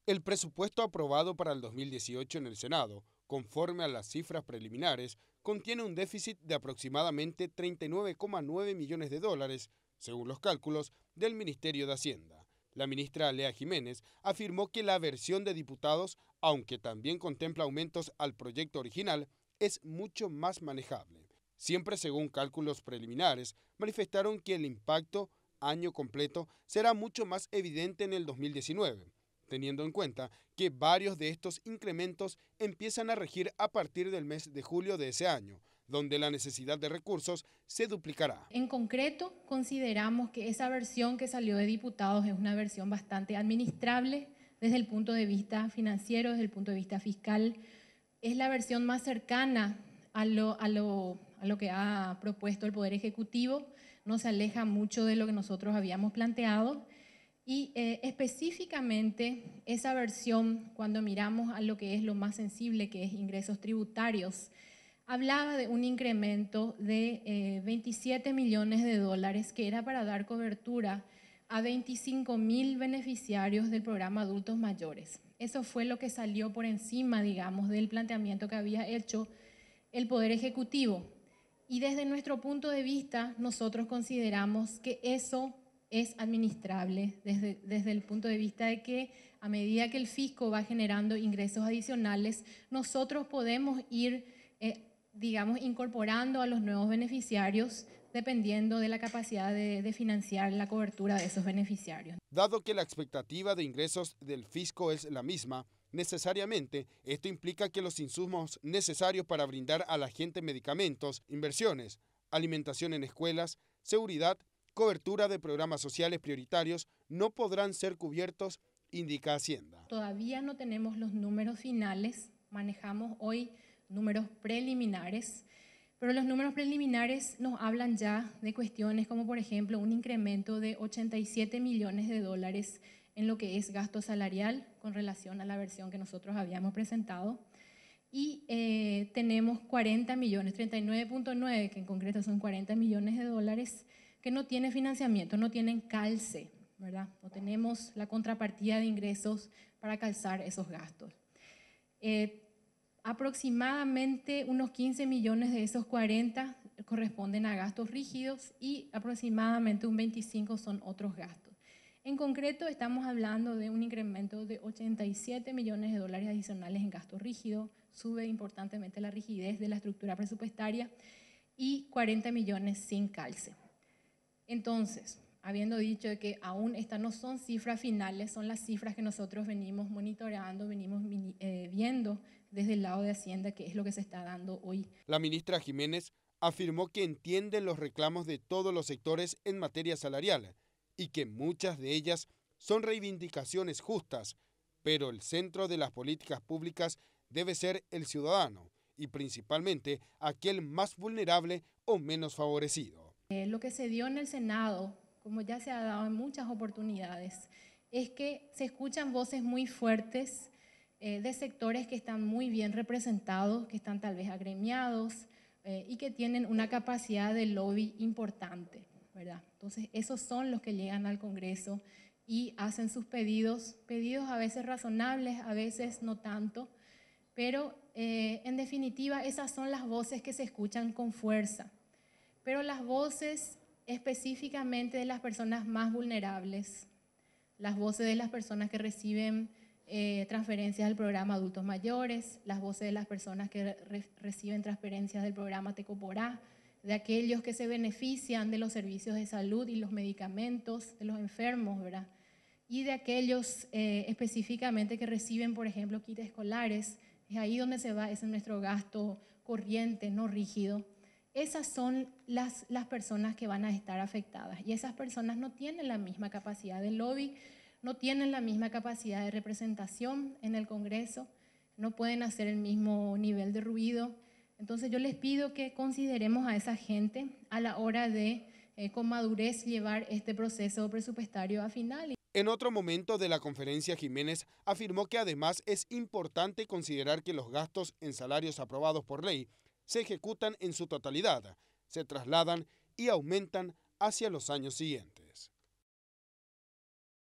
El presupuesto aprobado para el 2018 en el Senado, conforme a las cifras preliminares, contiene un déficit de aproximadamente 39,9 millones de dólares, según los cálculos del Ministerio de Hacienda. La ministra Lea Jiménez afirmó que la versión de diputados, aunque también contempla aumentos al proyecto original, es mucho más manejable. Siempre según cálculos preliminares, manifestaron que el impacto año completo será mucho más evidente en el 2019. Teniendo en cuenta que varios de estos incrementos empiezan a regir a partir del mes de julio de ese año, donde la necesidad de recursos se duplicará. En concreto, consideramos que esa versión que salió de diputados es una versión bastante administrable desde el punto de vista financiero, desde el punto de vista fiscal. Es la versión más cercana a lo que ha propuesto el Poder Ejecutivo, no se aleja mucho de lo que nosotros habíamos planteado. Y específicamente esa versión, cuando miramos a lo que es lo más sensible, que es ingresos tributarios, hablaba de un incremento de 27 millones de dólares que era para dar cobertura a 25.000 beneficiarios del programa Adultos Mayores. Eso fue lo que salió por encima, digamos, del planteamiento que había hecho el Poder Ejecutivo. Y desde nuestro punto de vista, nosotros consideramos que eso es administrable desde el punto de vista de que a medida que el fisco va generando ingresos adicionales, nosotros podemos ir, digamos, incorporando a los nuevos beneficiarios dependiendo de la capacidad de financiar la cobertura de esos beneficiarios. Dado que la expectativa de ingresos del fisco es la misma, necesariamente esto implica que los insumos necesarios para brindar a la gente medicamentos, inversiones, alimentación en escuelas, seguridad, cobertura de programas sociales prioritarios no podrán ser cubiertos, indica Hacienda. Todavía no tenemos los números finales, manejamos hoy números preliminares, pero los números preliminares nos hablan ya de cuestiones como, por ejemplo, un incremento de 87 millones de dólares en lo que es gasto salarial con relación a la versión que nosotros habíamos presentado. Y tenemos 40 millones, 39.9, que en concreto son 40 millones de dólares, que no tienen financiamiento, no tienen calce, ¿verdad? No tenemos la contrapartida de ingresos para calzar esos gastos. Aproximadamente unos 15 millones de esos 40 corresponden a gastos rígidos y aproximadamente un 25 son otros gastos. En concreto, estamos hablando de un incremento de 87 millones de dólares adicionales en gasto rígido, sube importantemente la rigidez de la estructura presupuestaria y 40 millones sin calce. Entonces, habiendo dicho que aún estas no son cifras finales, son las cifras que nosotros venimos monitoreando, venimos viendo desde el lado de Hacienda, que es lo que se está dando hoy. La ministra Jiménez afirmó que entiende los reclamos de todos los sectores en materia salarial y que muchas de ellas son reivindicaciones justas, pero el centro de las políticas públicas debe ser el ciudadano y principalmente aquel más vulnerable o menos favorecido. Lo que se dio en el Senado, como ya se ha dado en muchas oportunidades, es que se escuchan voces muy fuertes de sectores que están muy bien representados, que están tal vez agremiados y que tienen una capacidad de lobby importante, ¿verdad? Entonces, esos son los que llegan al Congreso y hacen sus pedidos a veces razonables, a veces no tanto, pero en definitiva esas son las voces que se escuchan con fuerza. Pero las voces específicamente de las personas más vulnerables, las voces de las personas que reciben transferencias del programa Adultos Mayores, las voces de las personas que reciben transferencias del programa Tecoporá, de aquellos que se benefician de los servicios de salud y los medicamentos, de los enfermos, ¿verdad? Y de aquellos específicamente que reciben, por ejemplo, kits escolares, es ahí donde se va, ese es nuestro gasto corriente, no rígido. Esas son las personas que van a estar afectadas y esas personas no tienen la misma capacidad de lobby, no tienen la misma capacidad de representación en el Congreso, no pueden hacer el mismo nivel de ruido. Entonces yo les pido que consideremos a esa gente a la hora de con madurez llevar este proceso presupuestario a final. En otro momento de la conferencia, Jiménez afirmó que además es importante considerar que los gastos en salarios aprobados por ley se ejecutan en su totalidad, se trasladan y aumentan hacia los años siguientes.